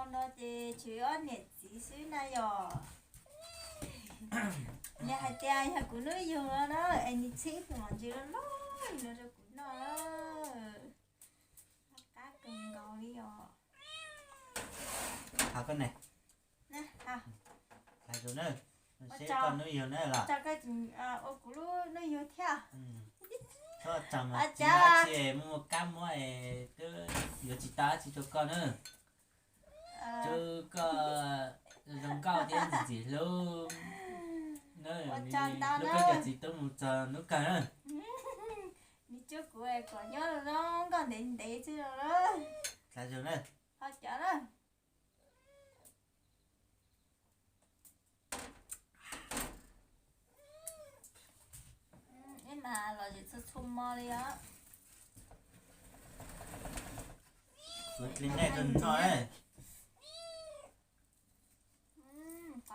con nó thì chủ yếu nhiệt chỉ xíu này rồi nhà hai tia nhà của nó dùng đó anh đi xếp mà chỉ nó cho của nó cá cần cầu đi rồi thảo con này nè à thảo rồi nữa sẽ con nó nhiều nữa là cho cái ô của nó nhiều theo thôi chồng là chị đã chị mua cam mua cứ giờ chị ta chị cho con nữa chứ có giống cao tiền gì luôn nữa lúc bây giờ chị tôi một giờ nước cả nữa đi trước của em còn nhớ nó còn đến đấy chứ đó là rồi nữa thôi chở đó em mà là gì sao xung mò đi á vượt lên đây gần thôi đấy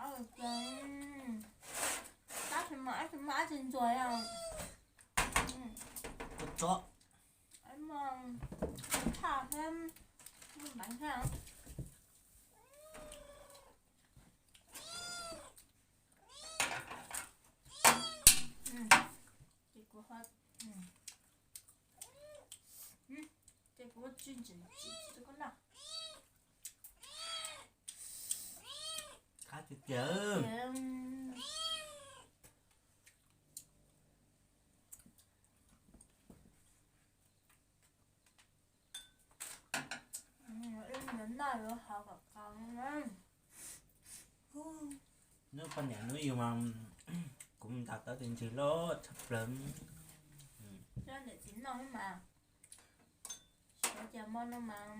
có được thì mãi trên rồi à cốt chó em thả thêm bánh hàng chị của hết chị của chuyên chỉ con nào khá tuyệt vời em đến đây rồi họ gặp con nữa nước con nhà nuôi nhiều mà cũng đặt tới tiền chỉ lô chập lớn cho để chín nó mà sẽ chờ món nó mà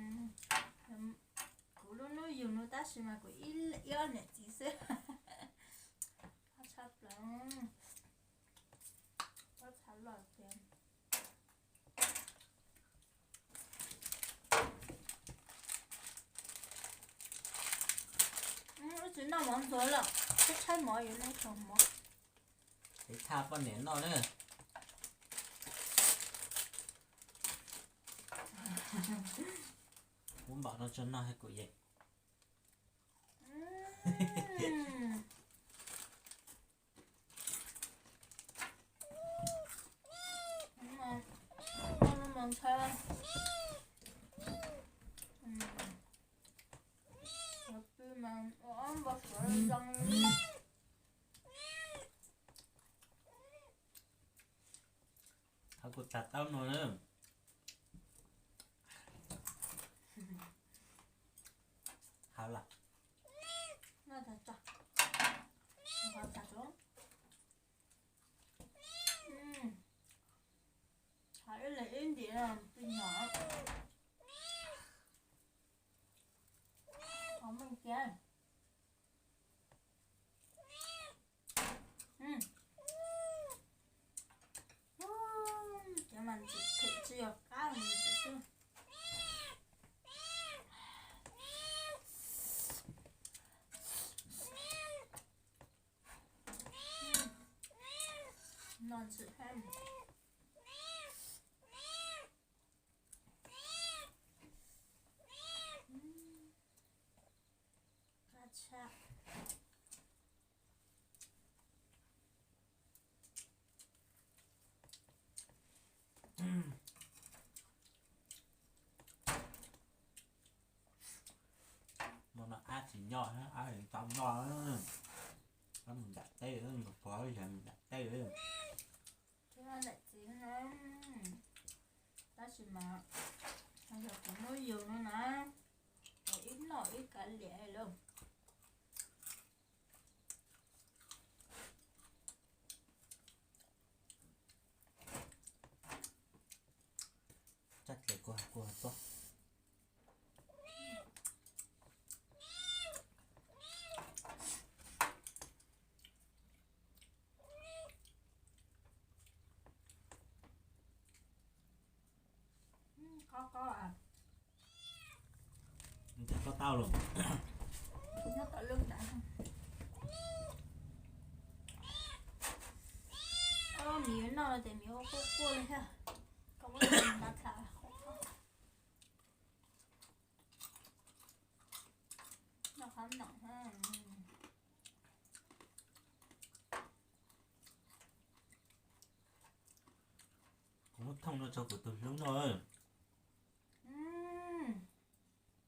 cú nó dùng nó ta xem mà của ít này chỉ sẽ chập lớn có thả lọt tiền chỉ nào món rồi là chắc chắn mọi người nó không món để tha con nén nó nữa muốn bảo nó cho nó hay của vậy nó món thơm mà ốm bớt rồi răng họ cũng chặt tao nó nữa hảo là nó thật chặt nó chặt luôn hãy lấy in đi làm từ nhỏ không mình kia cho mình chỉ chưa cá mình chỉ chưa non chỉ thêm gotcha mà nó ăn chỉ nhỏ nữa ăn thì tao nhỏ nữa nó mình đặt tay nữa một phó thì mình đặt tay nữa thế là lại chỉ nó ta chỉ mà bây giờ cũng nói dừng nữa nè ít nổi ít cả lẻ luôn chắc là của to có à có tao luôn nó có lưng đã miếng nào là để miếng cô lên ha không có gì mà thả món nọ ha. Cũng thông nó cho của tôi đúng rồi.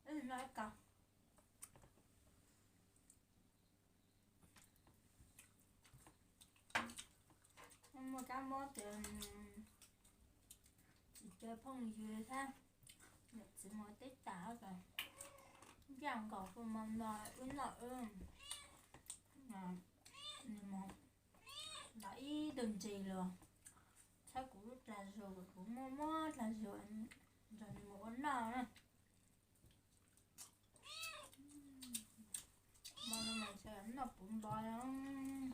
Đây là nói cọc. Nhưng mà cá mó thì chỉ chơi phong dừa thôi. Được chỉ mỗi tết táo rồi. Chẳng có cái món nọ uống nọ nhưng mà lấy đừng gì rồi. Sao cũng rất là rồi cũng mó là rồi muốn nào nữa. Mà mình sẽ nó cũng đói lắm.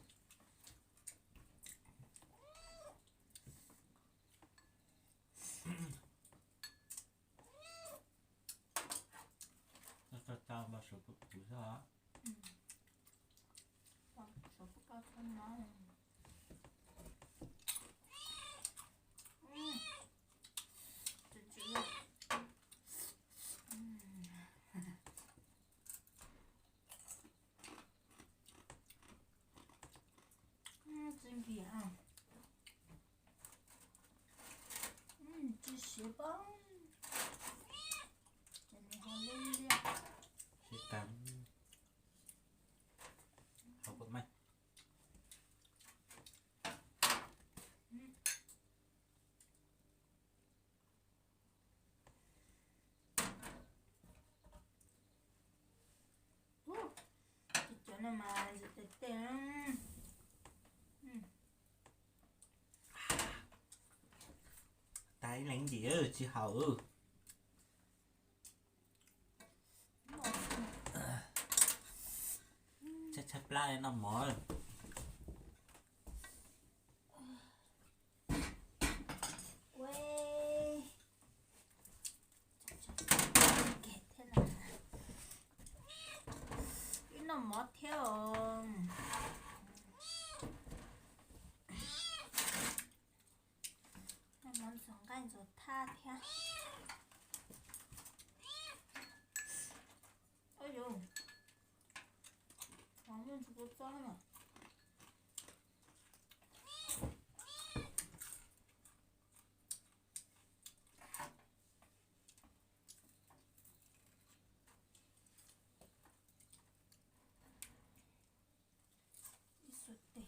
Nó cho bao số của sao á? Số của con không nói.真皮啊！这雪棒，真的好冷的。Sẽ cắn. Học của mày. Cho nó mà tê tê lắm. Tay lạnh gì ơ, chị hảo ơ. Chắc lại nó mỏi. Uầy. Kẹt thế nào. Cái nó mót theo. Món sống canh rồi tha theo. Ôi dồi. Món 죽었어 하나. 있었대.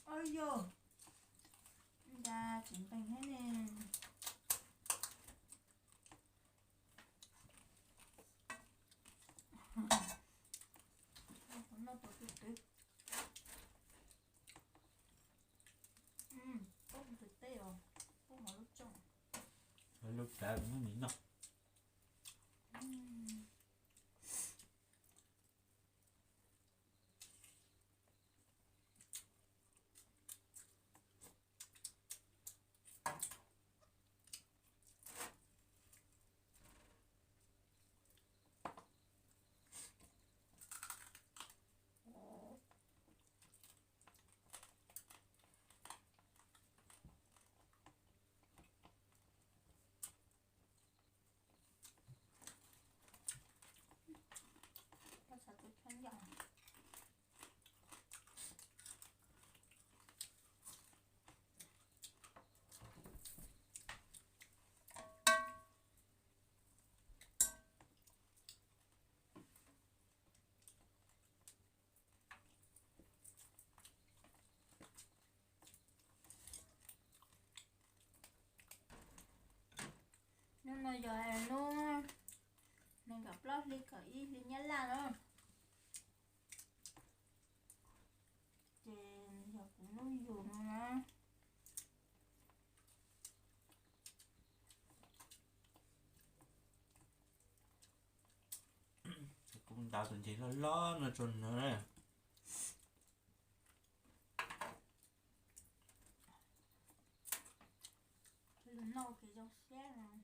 어이요. 자, 쟁반에는 건너 더 줄게. 조금 됐대요. 조금 어렵죠? Lúc đã cũng miếng đâu. 자꾸 편견. Nhưng mà giờ em luôn nên gặp lót đi cởi đi nhắn là nữa. Thì giờ cũng nuôi dùng nữa. Cũng đào tuần chỉ lo nó trồn nữa. Thì nó cái dọc xe này.